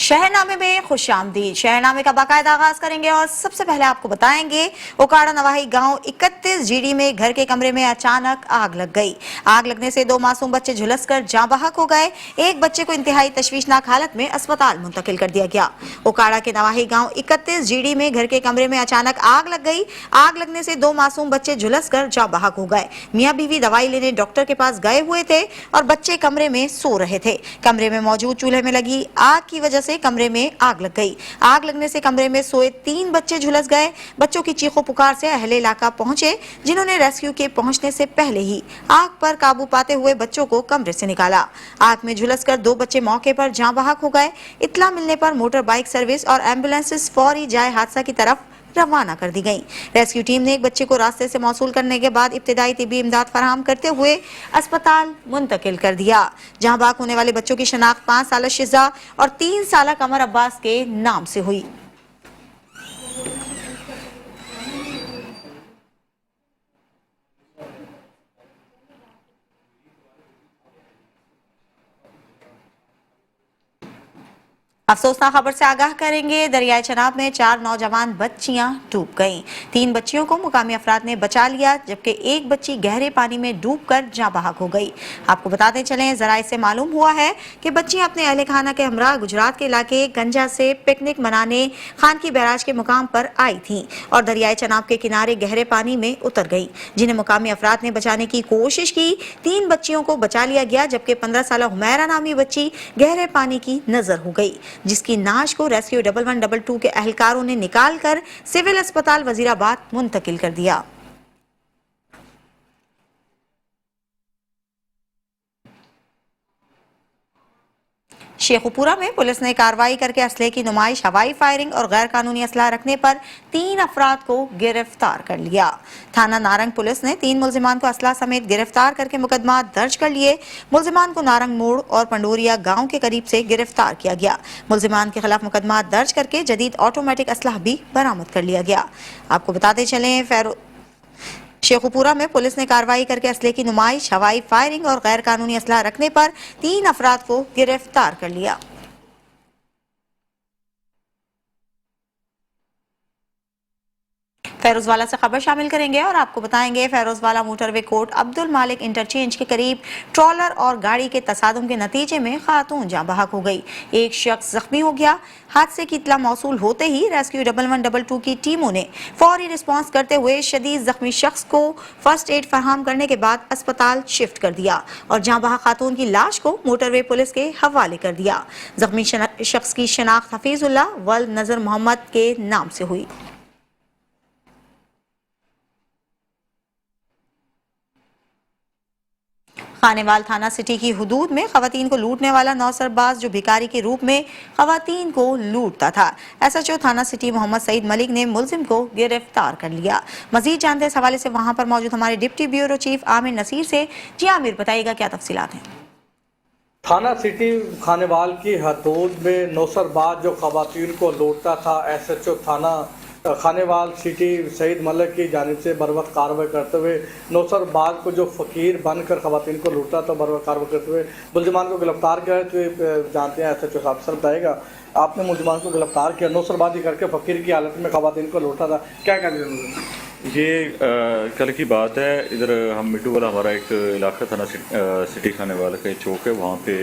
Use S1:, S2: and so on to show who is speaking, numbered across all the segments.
S1: शहरनामे में खुशामदीद। शहरनामे का बाकायदा आगाज करेंगे और सबसे पहले आपको बताएंगे ओकाड़ा नवाही गांव 31 जीडी में घर के कमरे में अचानक आग लग गई। आग लगने से दो मासूम बच्चे झुलसकर जाँ बहक हो गए। एक बच्चे को इंतहाई तशवीशनाक हालत में अस्पताल मुंतकिल कर दिया गया। ओकाड़ा के नवाही गांव 31 जीडी में घर के कमरे में अचानक आग लग गई। आग लगने से दो मासूम बच्चे झुलसकर जाँ बहक हो गए। मियां बीवी दवाई लेने डॉक्टर के पास गए हुए थे और बच्चे कमरे में सो रहे थे। कमरे में मौजूद चूल्हे में लगी आग की वजह से कमरे में आग लग गई। आग लगने से कमरे में सोए 3 बच्चे झुलस गए। बच्चों की चीखों पुकार से अहले इलाका पहुंचे, जिन्होंने रेस्क्यू के पहुंचने से पहले ही आग पर काबू पाते हुए बच्चों को कमरे से निकाला। आग में झुलसकर 2 बच्चे मौके पर जाँ बहक हो गए। इत्तला मिलने पर मोटर बाइक सर्विस और एम्बुलेंसेस फौरी जाए हादसा की तरफ रवाना कर दी गई। रेस्क्यू टीम ने एक बच्चे को रास्ते से मौसूल करने के बाद इब्तिदाई तिब्बी इमदाद फराहम करते हुए अस्पताल मुंतकिल कर दिया, जहां बाक होने वाले बच्चों की शनाख्त 5 साल शिजा और 3 साल कमर अब्बास के नाम से हुई। अफसोसनाक खबर से आगाह करेंगे। दरियाए चनाब में 4 नौजवान बच्चियां डूब गईं। 3 बच्चियों को मुकामी अफराद ने बचा लिया, जबकि एक बच्ची गहरे पानी में डूबकर जाँ बहक हो गई। आपको बताते चलें, जराये से मालूम हुआ है कि बच्चियां अपने अहले खाना के हमरा गुजरात के इलाके गंजा से पिकनिक मनाने खान की बैराज के मुकाम पर आई थीं और दरियाए चनाब के किनारे गहरे पानी में उतर गईं, जिन्हें मुकामी अफराद ने बचाने की कोशिश की। 3 बच्चियों को बचा लिया गया, जबकि 15 साल हुमैरा नामी बच्ची गहरे पानी की नजर हो गई, जिसकी नाश को रेस्क्यू 1112 के अहलकारों ने निकालकर सिविल अस्पताल वजीराबाद मुंतकिल कर दिया। शेखुपुरा में पुलिस ने कार्रवाई करके असले की नुमाइश, हवाई फायरिंग और गैर कानूनी असला रखने पर 3 अफराद को गिरफ्तार कर लिया। थाना नारंग पुलिस ने 3 मुलजिमान को असला समेत गिरफ्तार करके मुकदमा दर्ज कर लिए। मुलजिमान को नारंग मोड़ और पंडोरिया गांव के करीब से गिरफ्तार किया गया। मुलजिमान के खिलाफ मुकदमा दर्ज करके जदीद ऑटोमेटिक असला भी बरामद कर लिया गया। आपको बताते चलें, शेखुपुरा में पुलिस ने कार्रवाई करके असले की नुमाइश, हवाई फायरिंग और गैर कानूनी असला रखने पर 3 अफराद को गिरफ्तार कर लिया। फैरोजवाला से खबर शामिल करेंगे और आपको बताएंगे, फैरोजवाला मोटरवे कोर्ट अब्दुल मालिक इंटरचेंज के करीब ट्रॉलर और गाड़ी के तसादुम के नतीजे में खातून जाँ बहक हो गई। एक शख्स जख्मी हो गया। हादसे की इत्तला मौसूल होते ही रेस्क्यू 1112 की टीमों ने फौरी रिस्पांस करते हुए शदीद जख्मी शख्स को फर्स्ट एड फराहम करने के बाद अस्पताल शिफ्ट कर दिया और जाँ बहक खातून की लाश को मोटरवे पुलिस के हवाले कर दिया। जख्मी शख्स की शनाख्त हफीजुल्लाह वल्द नजर मोहम्मद के नाम से हुई। खानेवाल थाना सिटी की हुदूद में खवातीन को लूटने वाला नौसरबाज, जो भिखारी के रूप में खवातीन को लूटता था, SHO थाना सिटी मोहम्मद सईद मलिक ने मुलजिम को गिरफ्तार कर लिया। मजीद जानते हैं इस हवाले से वहां पर मौजूद हमारे deputy bureau chief Aamir Naseer से। जी आमिर, बताइएगा क्या तफसीलात हैं।
S2: थाना सिटी खानेवाल की हदूद में नौसरबाज जो खवातीन को लूटता था, SHO थाना खानेवाल सिटी सईद मलिक की जानिब से बर वक्त कार्रवाई करते हुए नौसरबाज को जो फ़कीर बनकर खवातीन को लूटा तो बर वक्त कार्रवाई करते हुए मुलजिमान को गिरफ्तार किया है। तो जानते हैं SHO साहब सर बताएगा, आपने मुलजिमान को गिरफ्तार किया, नौसरबाजी करके फ़कीर की हालत में खवातीन को लूटा था, क्या कहते हैं?
S3: ये कल की बात है। इधर हम मिट्टू वाला हमारा एक इलाका थाना सिटी खानेवाल का चौक है, वहाँ पे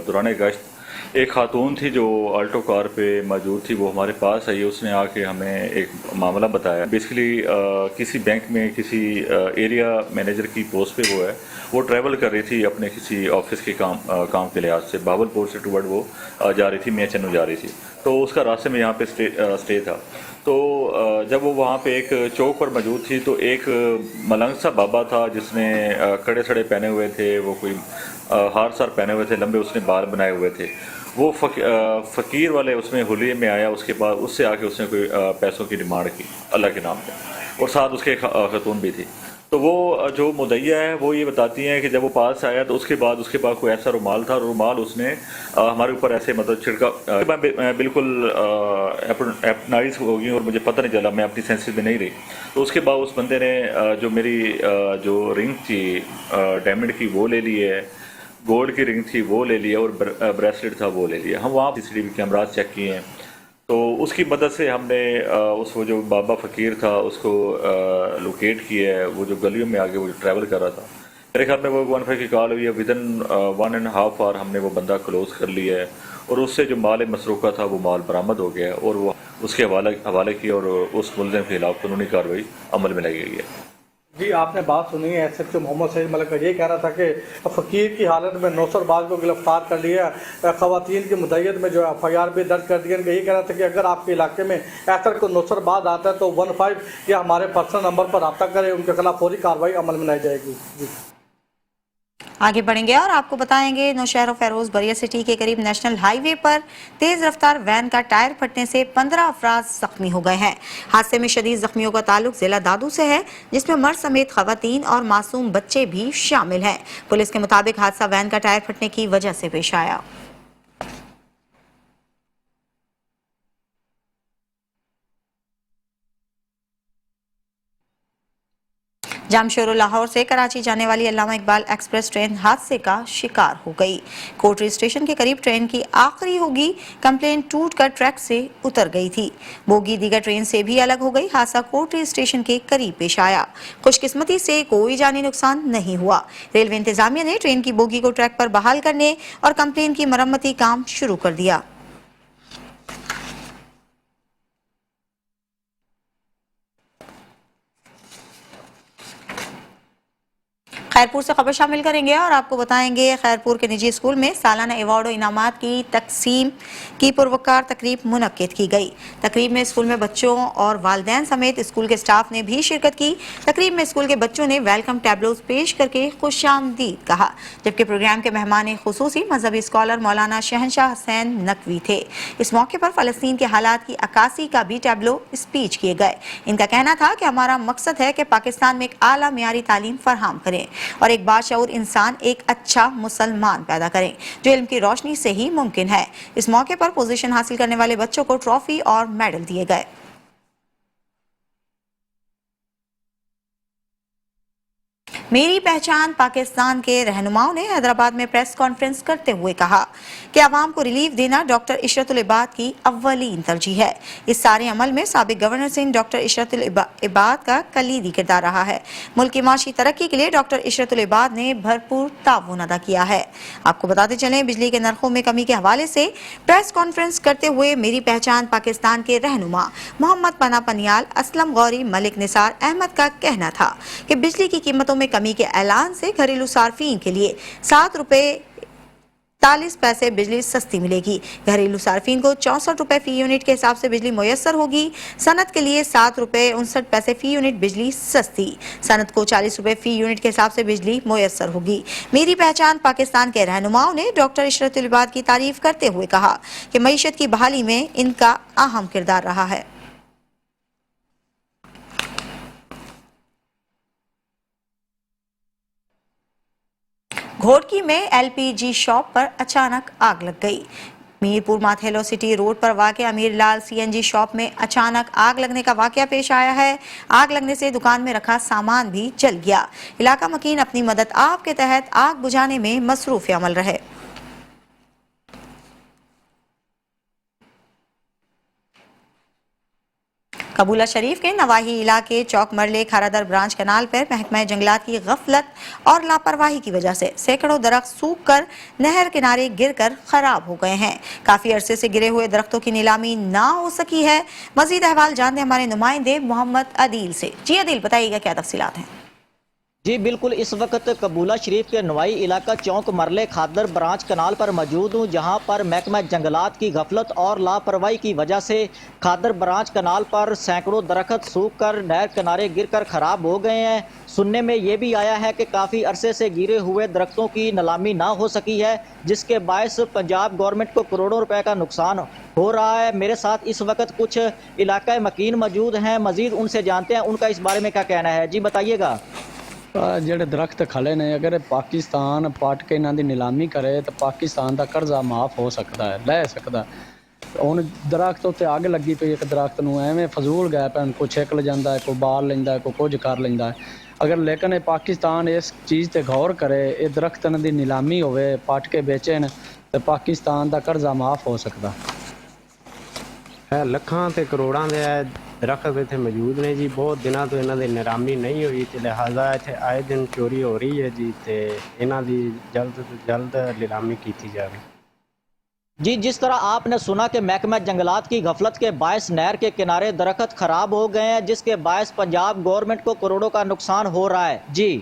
S3: दौरान गश्त एक खातून थी जो अल्टो कार पे मौजूद थी। वो हमारे पास आई, उसने आके हमें एक मामला बताया। बेसिकली किसी बैंक में किसी एरिया मैनेजर की पोस्ट पे वो है, वो ट्रैवल कर रही थी अपने किसी ऑफिस के काम के लिहाज से। बावलपुर से टूवर्ड वो जा रही थी, मियाँ चन्नू जा रही थी, तो उसका रास्ते में यहाँ पे स्टे था। तो जब वो वहाँ पे एक चौक पर मौजूद थी तो एक मलंग सा बाबा था, जिसने कड़े सड़े पहने हुए थे, वो कोई हार सार पहने हुए थे, लंबे उसने बाल बनाए हुए थे। वो फ़कीर वाले उसमें हुलिये में आया, उसके बाद उससे आके उसने कोई पैसों की डिमांड की अल्लाह के नाम पे, और साथ उसके खातून भी थी। तो वो जो मुदैया है वो ये बताती हैं कि जब वो पास आया तो उसके बाद उसके पास कोई ऐसा रुमाल था, रुमाल उसने हमारे ऊपर ऐसे मतलब छिड़का। मैं बिल्कुल एपनाइज हो गई और मुझे पता नहीं चला, मैं अपनी सेंसेस में नहीं रही। तो उसके बाद उस बंदे ने जो मेरी जो रिंग थी डायमंड की वो ले ली है, गोल्ड की रिंग थी वो ले लिया और ब्रेसलेट था वो ले लिया। हम वहाँ CCTV कैमरास चेक किए हैं, तो उसकी मदद से हमने उस वो जो बाबा फ़कीर था उसको लोकेट किया है। वो जो गलियों में आगे वो ट्रैवल कर रहा था, मेरे ख्याल में वो 15 की कॉल हुई है, विदिन 1.5 आवर हमने वो बंदा क्लोज कर लिया है और उससे जो माल मसरूका था वो माल बरामद हो गया है और वो उसके हवाले किया और उस मुलज़िम के खिलाफ कानूनी कार्रवाई अमल में लाई गई है।
S2: जी, आपने बात सुनी है SHO मोहम्मद सईद मलिक का ये कहना था कि फ़कीर की हालत में नौसरबाज को गिरफ्तार कर लिया, ख़वातीन की मुद्दत में जो FIR भी दर्ज कर दिया। ये कहना था कि अगर आपके इलाके में ऐसा कोई नौसरबाज आता है तो 15 या हमारे पर्सनल नंबर पर रब्ता करें, उनके खिलाफ फौरी कार्रवाई अमल में लाई जाएगी। जी
S1: आगे बढ़ेंगे और आपको बताएंगे नौशहर और फेरोज बरिया सिटी के करीब नेशनल हाईवे पर तेज रफ्तार वैन का टायर फटने से 15 अफराद जख्मी हो गए हैं। हादसे में शदीद जख्मियों का ताल्लुक जिला दादू से है, जिसमें मर्द समेत खवातीन और मासूम बच्चे भी शामिल हैं। पुलिस के मुताबिक हादसा वैन का टायर फटने की वजह से पेश आया। जामशोर लाहौर से कराची जाने वाली अल्लामा इकबाल एक्सप्रेस ट्रेन हादसे का शिकार हो गई। कोटरी स्टेशन के करीब ट्रेन की आखिरी होगी कंप्लेन टूटकर ट्रैक से उतर गई थी। बोगी दीगर ट्रेन से भी अलग हो गई। हादसा कोटरी स्टेशन के करीब पेश आया। खुशकिस्मती से कोई जानी नुकसान नहीं हुआ। रेलवे इंतजामिया ने ट्रेन की बोगी को ट्रैक पर बहाल करने और कंप्लेन की मरम्मती काम शुरू कर दिया। खैरपुर से खबर शामिल करेंगे और आपको बताएंगे खैरपुर के निजी स्कूल में सालाना अवार्ड और इनामात की तकसीम की पुरवकार तकरीब मुनक्किद की गई। तकरीब में स्कूल में बच्चों और वालिदैन समेत स्कूल के स्टाफ ने भी शिरकत की। तकरीब में स्कूल के बच्चों ने वेलकम टैबलोज पेश करके खुशामदीद कहा, जबकि प्रोग्राम के मेहमान खुसूसी मजहबी स्कॉलर मौलाना शहनशाह हुसैन नकवी थे। इस मौके पर फलस्तीन के हालात की अक्कासी का भी टैबलो स्पीच किए गए। इनका कहना था कि हमारा मकसद है कि पाकिस्तान में एक आला मियारी तालीम फराहम करें और एक बाशऊर इंसान, एक अच्छा मुसलमान पैदा करें, जो इल्म की रोशनी से ही मुमकिन है। इस मौके पर पोजीशन हासिल करने वाले बच्चों को ट्रॉफी और मेडल दिए गए। मेरी पहचान पाकिस्तान के रहनुमाओं ने हैदराबाद में प्रेस कॉन्फ्रेंस करते हुए कहा कि अवाम को रिलीफ देना डॉक्टर इशरतुल इबाद की अव्वलीन तरजीह है। इस सारे अमल में साबिक गवर्नर सिंह डॉक्टर इशरतुल इबाद का कलीदी किरदार रहा है। मुल्क की माशी तरक्की के लिए डॉक्टर इशरतुल इबाद ने भरपूर ताउन अदा किया है। आपको बताते चलें, बिजली के नरखों में कमी के हवाले से प्रेस कॉन्फ्रेंस करते हुए मेरी पहचान पाकिस्तान के रहनुमा मोहम्मद पना पनियाल, असलम गौरी, मलिक निसार अहमद का कहना था कि बिजली की कीमतों में कमी के ऐलान से घरेलू सार्फिन के लिए 7 रुपए 40 पैसे बिजली सस्ती मिलेगी। घरेलू सार्फिन को 64 रुपए फी यूनिट के हिसाब से बिजली मुयस्सर होगी। सनत के लिए 7 रुपए 59 पैसे फी यूनिट बिजली सस्ती, सनत को 40 रुपए फी यूनिट के हिसाब से बिजली मुयस्सर होगी। मेरी पहचान पाकिस्तान के रहनुमाओं ने डॉक्टर इशरतुल इबाद की तारीफ करते हुए कहा कि मईशत की बहाली में इनका अहम किरदार रहा है। घोड़की में LPG शॉप पर अचानक आग लग गई। मीरपुर माथेलो सिटी रोड पर वाक़ अमीर लाल CNG शॉप में अचानक आग लगने का वाक़या पेश आया है। आग लगने से दुकान में रखा सामान भी जल गया। इलाका मकीन अपनी मदद आप के तहत आग बुझाने में मसरूफ़ अमल रहे। कबूला शरीफ के नवाही इलाके चौक मरले खारादर ब्रांच कनाल पर महकमा जंगलात की गफलत और लापरवाही की वजह से सैकड़ों दरख्त सूख कर नहर किनारे गिरकर खराब हो गए हैं। काफी अरसे से गिरे हुए दरख्तों की नीलामी ना हो सकी है। मजीद अहवाल जानते हमारे नुमाइंदे मोहम्मद अदील से। जी अदील, बताइएगा क्या तफसीलात हैं?
S4: जी बिल्कुल, इस वक्त कबूला शरीफ के नवाई इलाका चौक मरले खादर ब्रांच कनाल पर मौजूद हूँ, जहाँ पर महकमा जंगलात की गफलत और लापरवाही की वजह से खादर ब्रांच कनाल पर सैकड़ों दरख्त सूख कर नहर किनारे गिरकर खराब हो गए हैं। सुनने में ये भी आया है कि काफ़ी अरसे से गिरे हुए दरख्तों की नीलामी ना हो सकी है, जिसके बायस पंजाब गवर्नमेंट को करोड़ों रुपए का नुकसान हो रहा है। मेरे साथ इस वक्त कुछ इलाका मकीन मौजूद हैं, मजीद उनसे जानते हैं उनका इस बारे में क्या कहना है। जी बताइएगा।
S5: ਜਿਹੜੇ ਦਰਖਤ ਖਲੇ ਨੇ, ਅਗਰ ਪਾਕਿਸਤਾਨ ਪੱਟ ਕੇ ਇਹਨਾਂ ਦੀ ਨਿਲਾਮੀ ਕਰੇ ਤਾਂ ਪਾਕਿਸਤਾਨ ਦਾ ਕਰਜ਼ਾ ਮਾਫ ਹੋ ਸਕਦਾ ਹੈ, ਲੈ ਸਕਦਾ। ਹੁਣ ਦਰਖਤ ਉੱਤੇ ਅੱਗ ਲੱਗੀ ਪਈ, ਇੱਕ ਦਰਖਤ ਨੂੰ ਐਵੇਂ ਫਜ਼ੂਲ ਗਏ ਪੈਣ, ਕੋਈ ਛਿੱਕ ਲ ਜਾਂਦਾ ਹੈ, ਕੋਈ ਬਾਲ ਲੈਂਦਾ, ਕੋਈ ਕੁਝ ਕਰ ਲੈਂਦਾ। अगर लेकिन ये पाकिस्तान इस चीज़ ते गौर करे, ये दरख्तन दी नीलामी होवे, पट के बेचन, तो पाकिस्तान दा कर्जा माफ़ हो सकता।
S6: ਲੱਖਾਂ ਤੇ ਕਰੋੜਾਂ ਦੇ ਦਰਖਤ ਇੱਥੇ ਮੌਜੂਦ ਨੇ ਜੀ। ਬਹੁਤ ਦਿਨਾਂ ਤੋਂ ਇਹਨਾਂ ਦੀ ਨਿਲਾਮੀ ਨਹੀਂ ਹੋਈ ਤੇ ਲਿਹਾਜ਼ਾ ਇੱਥੇ ਆਏ ਦਿਨ ਚੋਰੀ ਹੋ ਰਹੀ ਹੈ ਜੀ, ਤੇ ਇਹਨਾਂ ਦੀ ਜਲਦ ਤੋਂ ਜਲਦ ਨਿਲਾਮੀ ਕੀਤੀ ਜਾਵੇ।
S4: जी, जिस तरह आपने सुना कि महकमा जंगलात की गफलत के बायस नहर के किनारे दरख्त खराब हो गए हैं, जिसके बायस पंजाब गवर्नमेंट को करोड़ों का नुकसान हो रहा है। जी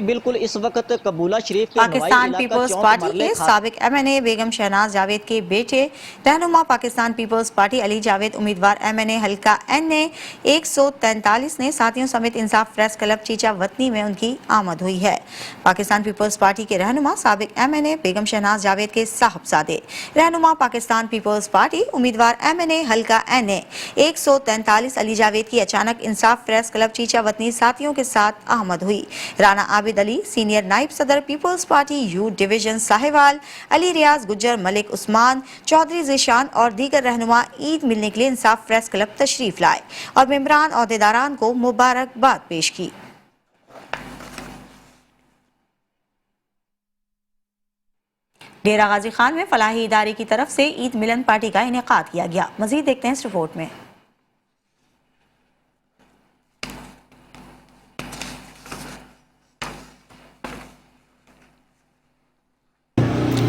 S4: बिल्कुल, इस वक्त कबूला शरीफ के
S1: पाकिस्तान पीपल्स पार्टी के साबिक एमएनए बेगम शहनाज जावेद के बेटे रहनुमा पाकिस्तान पीपल्स पार्टी अली जावेद उम्मीदवार एमएनए हल्का एनए 143 ने साथियों समेत इंसाफ प्रेस क्लब चीचा वतनी में उनकी आमद हुई है। पाकिस्तान पीपल्स पार्टी के रहनुमा साबिक एमएनए बेगम शहनाज जावेद के साहबजादे रहनुमा पाकिस्तान पीपल्स पार्टी उम्मीदवार एमएनए हल्का एनए 143 अली जावेद की अचानक इंसाफ प्रेस क्लब चीचा वतनी साथियों के साथ आमद हुई। राना आबिद अली, सीनियर नाइब सदर पीपल्स पार्टी यूथ डिवीजन साहिवाल, अली रियाज गुज्जर, मलिक उस्मान, चौधरी ज़ीशान और दीगर रहनुमा ईद मिलने के लिए इंसाफ प्रेस क्लब तशरीफ लाए और मेंबरान अहदेदारान को मुबारकबाद पेश की। डेरा गाजी खान में फलाही इदारे की तरफ से ईद मिलन पार्टी का इनेकाद किया गया। मजीद देखते हैं इस रिपोर्ट में।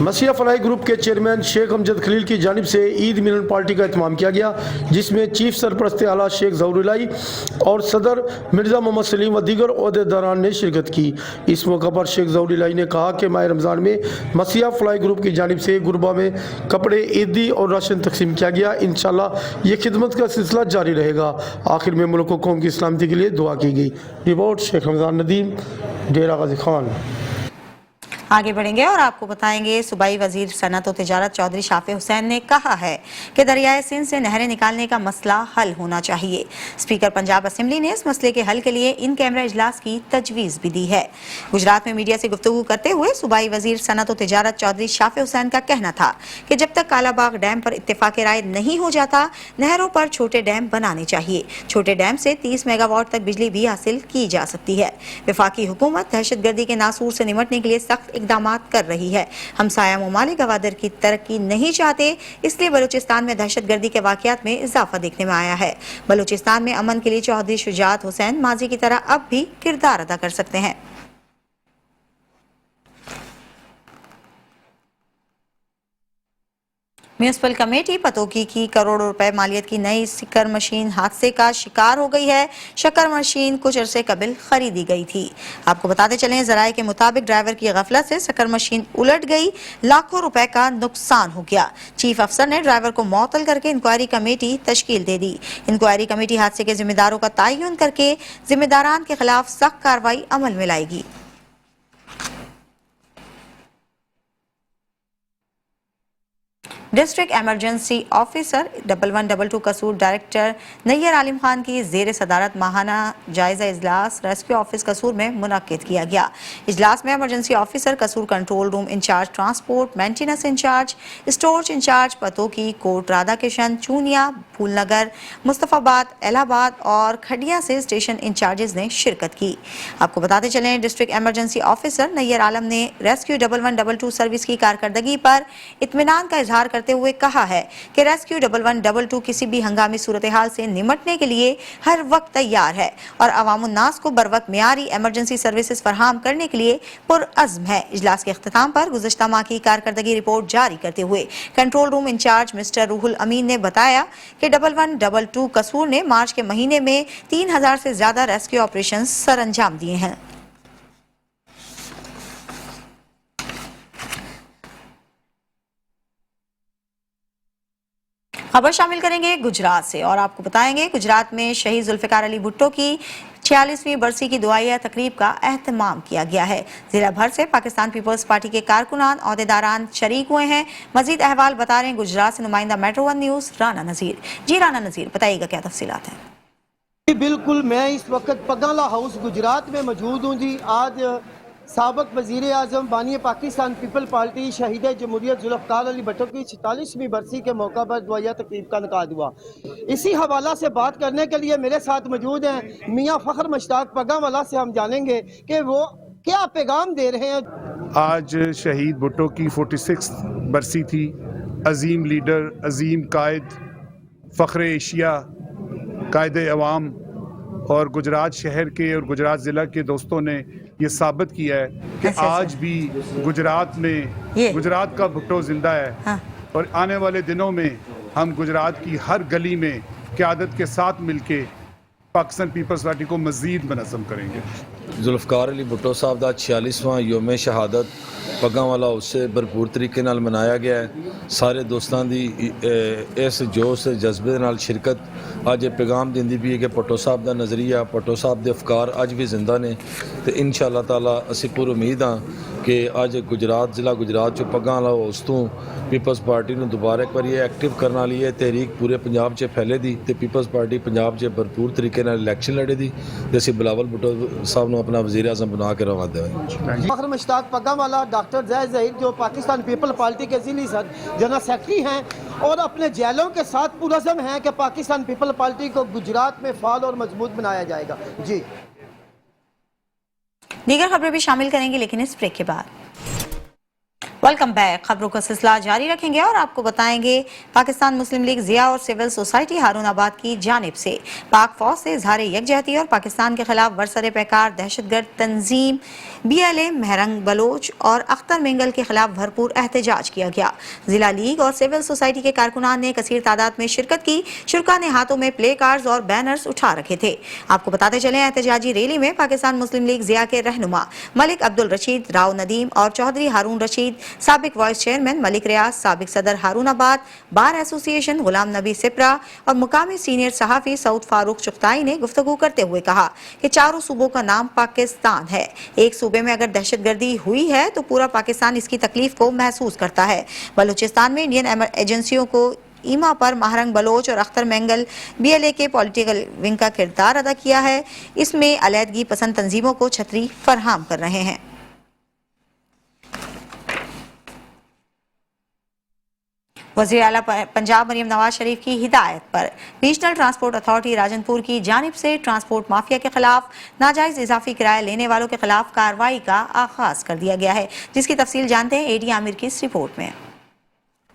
S7: मसीहा फलाही ग्रुप के चेयरमैन शेख अमजद खलील की जानिब से ईद मिलन पार्टी का इत्माम किया गया, जिसमें चीफ सरपरस्त आला शेख ज़हूरुल्लाह और सदर मिर्ज़ा मोहम्मद सलीम व दीगर ओहदेदारान ने शिरकत की। इस मौका पर शेख ज़हूरुल्लाह ने कहा कि माह रमज़ान में मसीहा फलाही ग्रुप की जानिब से गुरबा में कपड़े, ईदी और राशन तकसीम किया गया। इंशाअल्लाह ये खिदमत का सिलसिला जारी रहेगा। आखिर में मुल्क व कौम की सलामती के लिए दुआ की गई। रिपोर्ट शेख रमज़ान नदीम, डेरा गाजी खान।
S1: आगे बढ़ेंगे और आपको बताएंगे सूबाई वजीर सनत और तिजारत चौधरी शाफे हुसैन ने कहा है कि दरियाए सिंध से नहरें निकालने का मसला हल होना चाहिए। स्पीकर पंजाब असेंबली ने इस मसले के हल के लिए इन कैमरा इजलास की तजवीज़ भी दी है। गुजरात में मीडिया से गुफ्तगू करते हुए सूबाई वजीर सनत और तिजारत चौधरी शाफे हुसैन का कहना था कि जब तक कालाबाग डैम पर इत्तेफाक राय नहीं हो जाता, नहरों पर छोटे डैम बनाने चाहिए। छोटे डैम से 30 मेगावाट तक बिजली भी हासिल की जा सकती है। वफाकी हुकूमत दहशतगर्दी के नासूर से निमटने के लिए सख्त इक़दामात कर रही है। हमसाया ममालिक गवादर की तरक्की नहीं चाहते, इसलिए बलूचिस्तान में दहशतगर्दी के वाक़यात में इजाफा देखने में आया है। बलूचिस्तान में अमन के लिए चौधरी शुजात हुसैन माजी की तरह अब भी किरदार अदा कर सकते हैं। म्यूनिसिपल कमेटी पतोकी की करोड़ों रुपए मालियत की नई शक्कर मशीन हादसे का शिकार हो गई है। शक्कर मशीन कुछ अरसे कबल खरीदी गई थी। आपको बताते चलें, जराये के मुताबिक ड्राइवर की गफलत से शक्कर मशीन उलट गई, लाखों रुपए का नुकसान हो गया। चीफ अफसर ने ड्राइवर को मुअत्तल करके इंक्वायरी कमेटी तश्कील दे दी। इंक्वायरी कमेटी हादसे के जिम्मेदारों का तयन करके जिम्मेदारान के खिलाफ सख्त कार्रवाई अमल में लाएगी। डिस्ट्रिक्ट एमरजेंसी ऑफिसर 1122 कसूर डायरेक्टर नैयर आलिम खान की जेर सदारत माहाना जायजा इजलास रेस्क्यू ऑफिस कसूर में मुनक्किद किया गया। इजलास में emergency officer Kasur control room in charge transport maintenance in charge storage in charge Pattoki Kot Radha Kishan Chunian Phoolnagar Mustafabad Allahabad और खडिया से स्टेशन इंचार्जेस ने शिरकत की। आपको बताते चलें, डिस्ट्रिक्ट एमरजेंसी ऑफिसर नैयर आलम ने रेस्क्यू 1122 सर्विस की कारकर्दगी पर इत्मीनान का इजहार करते हुए कहा है कि रेस्क्यू 1122 किसी भी हंगामी सूरत हाल से निमटने के लिए हर वक्त तैयार है और अवामुन्नास को बरवक्त मियारी एमरजेंसी सर्विसेज फराहम करने के लिए पुरअज़्म है। इजलास के अख्तिताम पर गुज़श्ता माह की कारकर्दगी रिपोर्ट जारी करते हुए कंट्रोल रूम इंचार्ज मिस्टर रूहुल अमीन ने बताया कि 1122 कसूर ने मार्च के महीने में 3000 से ज्यादा रेस्क्यू ऑपरेशन सर अंजाम दिए हैं। खबर शामिल करेंगे गुजरात से और आपको बताएंगे, गुजरात में शहीद जुल्फिकार अली भुट्टो की 46वीं बरसी की दुआया तकरीब का एहतमाम किया गया है। जिला भर से पाकिस्तान पीपल्स पार्टी के कारकुनान अहदेदारान शरीक हुए हैं। मजीद अहवाल बता रहे हैं गुजरात से नुमाइंदा मेट्रो वन न्यूज राना नजीर। जी राना नजीर, बताइएगा क्या तफसीलात हैं।
S8: बिल्कुल, मैं इस वक्त पगाला हाउस गुजरात में मौजूद हूँ जी। आज साबक वज़ीर आज़म बानी पाकिस्तान पीपल पार्टी शहीद जमहूरियत जुल्फ़कार अली भुट्टो की 46वीं बरसी के मौका पर दुआया तकरीब का इनेकाद हुआ। इसी हवाला से बात करने के लिए मेरे साथ मौजूद हैं मियाँ फ़ख्र मुश्ताक पग्गावाला से। हम जानेंगे कि वो क्या पैगाम दे रहे हैं।
S9: आज शहीद भुट्टो की 46 बरसी थी। अजीम लीडर, अजीम कायद, फ़ख्र एशिया, कायद अवाम और गुजरात शहर के और गुजरात ज़िला के दोस्तों ने ये साबित किया है कि आज भी गुजरात में गुजरात का भुट्टो जिंदा है।
S1: हाँ।
S9: और आने वाले दिनों में हम गुजरात की हर गली में क़यादत के साथ मिलके पाकिस्तान पीपल्स पार्टी को मज़ीद मुनज़्ज़म करेंगे।
S10: जुल्फ़कार अली भुट्टो साहब का 46वां योम शहादत पग्गावाला उससे भरपूर तरीके नाल मनाया गया है। सारे दोस्तों की इस जोश जज्बे नाल शिरकत अज ये पैगाम दिंदी भी है कि भुट्टो साहब का नज़रिया, भुट्टो साहब के अफकार अज भी जिंदा ने। तो इंशाअल्लाह ताला असीं पूरी उम्मीद हाँ कि अज गुजरात ज़िला गुजरात चो पग्गावाला उस तो पीपल्स पार्टी नूं दोबारा एक बार एक्टिव करने वाली है। तहरीक पूरे पंजाब च फैले दी ते पीपल्स पार्टी पंजाब च भरपूर तरीके नाल इलैक्शन लड़े दी ते असीं बिलावल भुट्टो साहब नूं अपना वज़ीर आज़म बना के रवा देवांगे।
S8: फ़ख्र मुश्ताक पग्गावाला डॉक्टर ज़ैद ज़हीर जो पाकिस्तान पीपल पार्टी के ज़िली जनरल सेक्रेटरी हैं और अपने जेलों के साथ पुरज़म हैं कि पाकिस्तान पीपल पार्टी को गुजरात में फाल और मजबूत बनाया जाएगा। जी
S1: दीगर खबरें भी शामिल करेंगे, लेकिन इस ब्रेक के बाद। Welcome back. खबरों का सिलसिला जारी रखेंगे और आपको बताएंगे पाकिस्तान मुस्लिम लीग जिया और सिविल सोसाइटी हारूनाबाद की जानिब से पाक फौज से इजहार यकजहती और पाकिस्तान के खिलाफ बरसरे पैकार दहशतगर्द तंजीम BLA महरंग बलोच और अख्तर मिंगल के खिलाफ भरपूर एहतजाज किया गया। जिला लीग और सिविल सोसाइटी के कारकुनान ने कसीर तादाद में शिरकत की। शुरा ने हाथों में प्ले कार्ड्स और बैनर्स उठा रखे थे। आपको बताते चले एहतजाजी रैली में पाकिस्तान मुस्लिम लीग जिया के रहनुमा मलिक अब्दुल रशीद, राव नदीम और चौधरी हारून रशीद, साबिक वाइस चेयरमैन मलिक रियाज, साबिक सदर हारूनाबाद बार एसोसिएशन गुलाम नबी सिपरा और मुकामी सीनियर सहाफ़ी सऊद फारूक चुगताई ने गुफ्तगू करते हुए कहा कि चारों सूबों का नाम पाकिस्तान है। एक सूबे में अगर दहशतगर्दी हुई है तो पूरा पाकिस्तान इसकी तकलीफ को महसूस करता है। बलूचिस्तान में इंडियन एजेंसियों को ईमा पर महरंग बलोच और अख्तर मेंगल BLA के पॉलिटिकल विंग का किरदार अदा किया है। इसमें अलहदगी पसंद तंजीमों को छतरी फराहम कर रहे हैं। वज़ीर आला पंजाब मरियम नवाज शरीफ की हिदायत पर रीजनल ट्रांसपोर्ट अथॉरिटी राजनपुर की जानिब से ट्रांसपोर्ट माफिया के खिलाफ नाजायज इजाफी किराया लेने वालों के खिलाफ कार्रवाई का आगाज कर दिया गया है, जिसकी तफसील जानते हैं AD आमिर की इस रिपोर्ट में।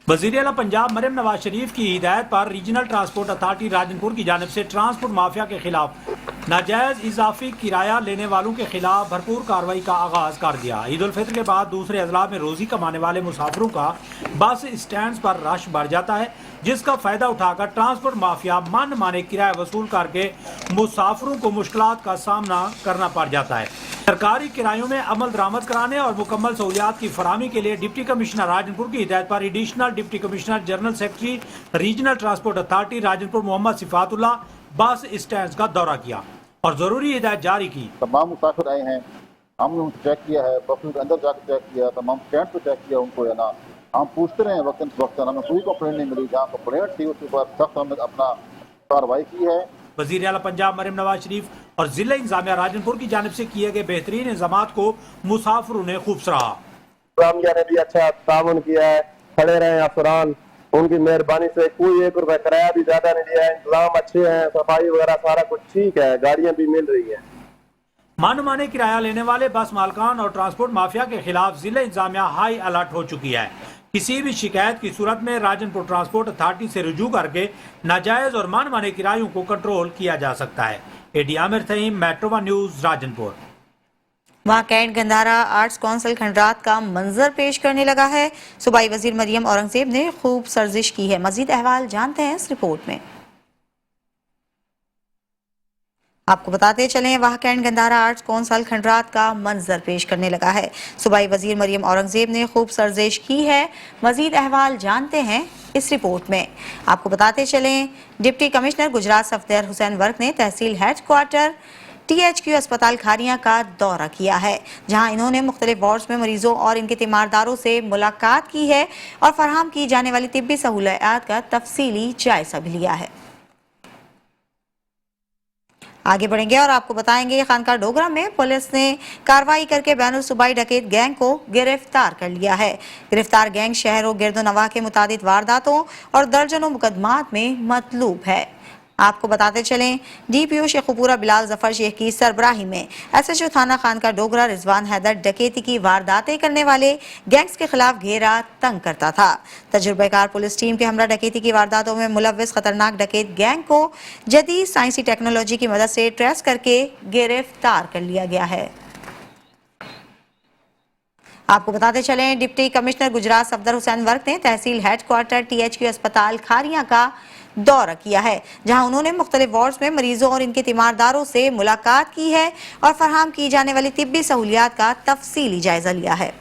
S11: वज़ीर आला पंजाब मरियम नवाज शरीफ की हिदायत पर रीजनल ट्रांसपोर्ट अथॉरिटी राजनपुर की जानिब से ट्रांसपोर्ट माफिया के खिलाफ नाजायज इजाफी किराया लेने वालों के खिलाफ भरपूर कार्रवाई का आगाज कर दिया। ईद उल फित्र के बाद दूसरे अजला में रोजी कमाने वाले मुसाफिरों का बस स्टैंड पर रश बढ़ जाता है, जिसका फायदा उठाकर ट्रांसपोर्ट माफिया मन माने किराया वसूल करके मुसाफिरों को मुश्किलात का सामना करना पड़ जाता है। सरकारी किरायों में अमल दरामद कराने और मुकम्मल सहूलियात की फराहमी के लिए डिप्टी कमिश्नर राजनपुर की हिदायत पर additional deputy commissioner general secretary regional transport authority Rajanpur Mohammad Sifatullah bus stand का दौरा किया और जरूरी हिदायत जारी की।
S12: तमाम मुसाफिर आए हैं, हमने चेक किया है, बस के अंदर जाकर चेक किया, तमाम स्टैंड पे चेक किया उनको, है ना, हम पूछते रहे वक्त हमें कोई कंप्लेंट नहीं मिली। जहाँ कंप्लेंट थी उसके बाद सख्त हमने अपना कार्रवाई की है।
S11: वज़ीर आला पंजाब मरियम नवाज शरीफ और जिला इंतजामिया राजनपुर की जानिब से किए गए बेहतरीन इंतजामात को मुसाफिरों ने खूब सराहा।
S13: ने भी अच्छा ताउन किया है, खड़े रहे अफसरान, उनकी मेहरबानी से कोई 1 रुपया किराया भी ज्यादा नहीं दिया है। इंतजाम अच्छे हैं, सफाई वगैरह सारा कुछ ठीक है, गाड़ियां भी मिल रही है।
S11: मनमाने किराया लेने वाले बस मालकान और ट्रांसपोर्ट माफिया के खिलाफ जिला इंतजामिया हाई अलर्ट हो चुकी है। किसी भी शिकायत की सूरत में राजनपुर ट्रांसपोर्ट अथॉरिटी से रुजू करके नाजायज और मनमाने किरायों को कंट्रोल किया जा सकता है। AD Aamir Taheem, Metro One News, Rajanpur.
S1: वहाँ कैंट गंधारा आर्ट्स काउंसिल खंडरात का मंजर पेश करने लगा है। सूबाई वजीर मरियम औरंगजेब ने खूब सर्जिश की है। मजीद अहवाल जानते हैं इस रिपोर्ट में। आपको बताते चलें, वहाँ कैंट गंधारा आर्ट्स काउंसिल खंडरात का मंजर पेश करने लगा है। सूबाई वजीर मरियम औरंगजेब ने खूब सर्जिश की है। मजीद अहवाल जानते हैं इस रिपोर्ट में। आपको बताते चलें, deputy commissioner Gujarat Safdar Hussain work ने तहसील हेडक्वार्टर THQ अस्पताल खारियां का दौरा किया है, जहां इन्होंने मुख्तलिफ वार्ड्स में मरीजों और इनके तीमारदारों से मुलाकात की है और फराहम की जाने वाली तिब्बी सहूलियात का तफसीली जायजा भी लिया है। आगे बढ़ेंगे और आपको बताएंगे खानका डोगरा में पुलिस ने कार्रवाई करके बैनुल सूबाई डकैत गैंग को गिरफ्तार कर लिया है। गिरफ्तार गैंग शहरों गिरदोनवाह के मुतादिद वारदातों और दर्जनों मुकदमात में मतलूब है। आपको बताते चलें, डीपीओ शेखुपुरा बिलाल जफर शेख की सरबराही में एसएचओ थाना खानका डोगरा रिजवान हैदर डकैती की वारदातें करने वाले गैंग्स के खिलाफ घेरा तंग करता था। तजुर्बेकार पुलिस टीम के हमरा डकैती की वारदातों में मुलव्विस खतरनाक डकैत गैंग को जदीद साइंसी टेक्नोलॉजी की मदद से ट्रेस करके गिरफ्तार कर लिया गया है। आपको बताते चलें, deputy commissioner Gujarat Safdar Hussain work ने तहसील हेडक्वार्टर THQ अस्पताल खारियां का दौरा किया है, जहां उन्होंने मुख्तलिफ वार्ड्स में मरीजों और इनके तीमारदारों से मुलाकात की है और फराहम की जाने वाली तिब्बी सहूलियात का तफसीली जायजा लिया है।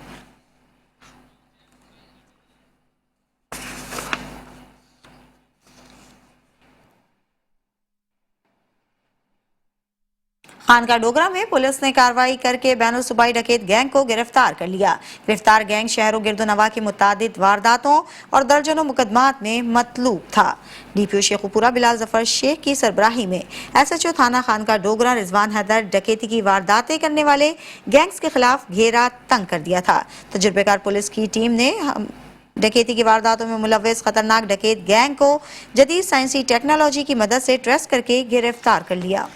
S1: खानका डोगरा में पुलिस ने कार्रवाई करके बैनुल सूबाई डकैत गैंग को गिरफ्तार कर लिया। गिरफ्तार गैंग शहरों गिरदोनवाह की मुतादिद वारदातों और दर्जनों मुकदमात में मतलूब था। डीपीओ शेखुपुरा बिलाल जफर शेख की सरबराही में एसएचओ थाना खानका डोगरा रिजवान हैदर डकैती की वारदातें करने वाले गैंग्स के खिलाफ घेरा तंग कर दिया था। तजुर्बेकार पुलिस की टीम ने डकैती की वारदातों में मुलव्विस खतरनाक डकैत गैंग को जदीद साइंसी टेक्नोलॉजी की मदद से ट्रेस करके गिरफ्तार कर लिया।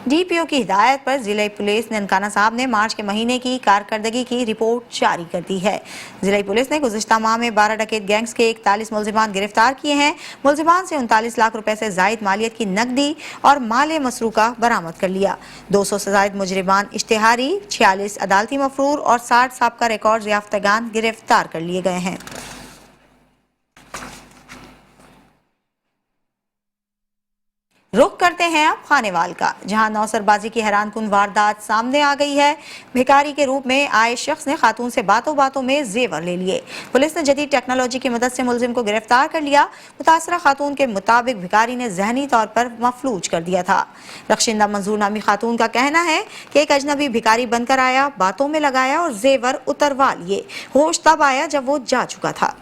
S1: डीपीओ की हिदायत पर जिला पुलिस ननकाना साहब ने मार्च के महीने की कारकर्दगी की रिपोर्ट जारी कर दी है। जिला पुलिस ने गुज़िश्ता माह में 12 डकैत गैंग्स के 41 मुलजिमान गिरफ्तार किए हैं। मुलजिमान से 39 लाख रुपए से जायद मालियत की नकदी और माल मसरूका बरामद कर लिया। 200 से जायद मुजरिमान इश्तिहारी, 46 अदालती मफरूर और 60 साबका रिकॉर्ड याफ्तगान गिरफ्तार कर लिए गए हैं। रुख करते हैं अब खानेवाल का, जहां नौसरबाजी की हैरानकुन वारदात सामने आ गई है। भिखारी के रूप में आए शख्स ने खातून से बातों बातों में जेवर ले लिए। पुलिस ने जदीद टेक्नोलॉजी की मदद से मुलजिम को गिरफ्तार कर लिया। मुतासरा खातून के मुताबिक भिखारी ने जहनी तौर पर मफलूज कर दिया था। रख्शिंदा मंजूर नामी खातून का कहना है कि एक अजनबी भिखारी बनकर आया, बातों में लगाया और जेवर उतरवा लिए। होश तब आया जब वो जा चुका था।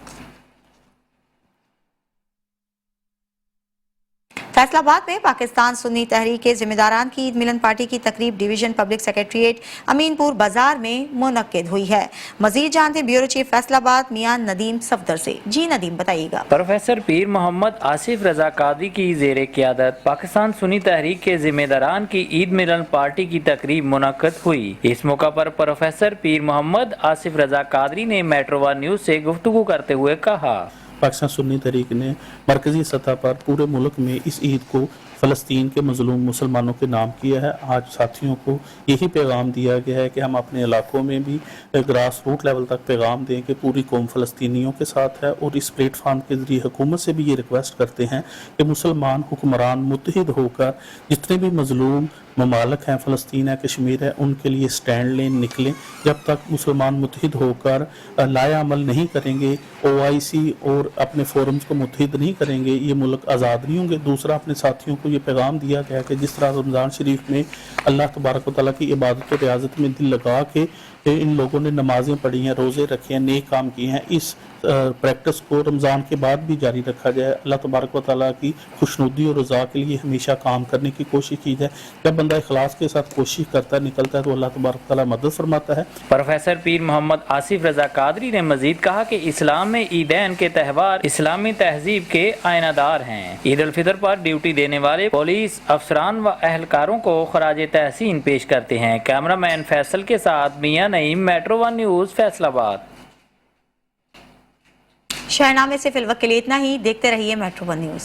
S1: फैसलाबाद में पाकिस्तान सुन्नी तहरीक के जिम्मेदारान की ईद मिलन पार्टी की तकरीब डिवीजन पब्लिक सेक्रेटरीट अमीनपुर बाजार में मुनक्किद हुई है। मजीद जानते ब्यूरो चीफ फैसलाबाद मियां नदीम सफदर से। जी नदीम, बताइएगा।
S14: प्रोफेसर पीर मोहम्मद आसिफ रजा कादरी की जेर क़यादत पाकिस्तान सुन्नी तहरीक के जिम्मेदारान की ईद मिलन पार्टी की तकरीब मुनक्किद हुई। इस मौका पर प्रोफेसर पीर मोहम्मद आसिफ रजा कादरी ने मेट्रो वन न्यूज से गुफ्तगू करते हुए कहा,
S15: पाकिस्तान सुन्नी तहरीक ने मरकजी सतह पर पूरे मुल्क में इस ईद को फ़लस्तीन के मज़लूम मुसलमानों के नाम किया है। आज साथियों को यही पैगाम दिया गया है कि हम अपने इलाकों में भी ग्रास रूट लेवल तक पैगाम दें कि पूरी कौम फ़लस्तीनियों के साथ है। और इस प्लेटफार्म के ज़रिए हुकूमत से भी ये रिक्वेस्ट करते हैं कि मुसलमान हुक्मरान मुत्तहिद होकर जितने भी मज़लूम ममालक हैं, फ़लस्तीन है, कश्मीर है, उनके लिए स्टैंड लें, निकलें। जब तक मुसलमान मुत्तहिद होकर लाया अमल नहीं करेंगे, OIC और अपने फोरम्स को मुत्तहिद नहीं करेंगे, ये मुल्क आज़ाद नहीं होंगे। दूसरा, अपने साथियों को ये पैगाम दिया गया कि जिस तरह रमज़ान शरीफ में अल्लाह तबारक व तआला की इबादत और रियाजत में दिल लगा के इन लोगों ने नमाजें पढ़ी हैं, रोज़े रखे हैं, नेक काम किए हैं, इस प्रैक्टिस को रमज़ान के बाद भी जारी रखा जाए। अल्लाह तबारक व तआला की खुशनुदी और रज़ा के लिए हमेशा काम करने की कोशिश की जाए। जब बंदा इखलास के साथ कोशिश करता है, निकलता है, तो अल्लाह तबारक व तआला मदद फरमाता है।
S14: प्रोफेसर पीर मोहम्मद आसिफ रजा कादरी ने मजीद कहा कि इस्लाम में ईदैन के त्यौहार इस्लामी तहजीब के आयनादार हैं। ईद उल फितर पर ड्यूटी देने वाले पुलिस अफसरान व अहलकारों को खराज तहसीन पेश करते हैं। कैमरामैन फैसल के साथ Mian Naeem, Metro One News, Faisalabad.
S1: शहरनामे से फिलवक्त के लिए इतना ही। देखते रहिए मेट्रो वन न्यूज।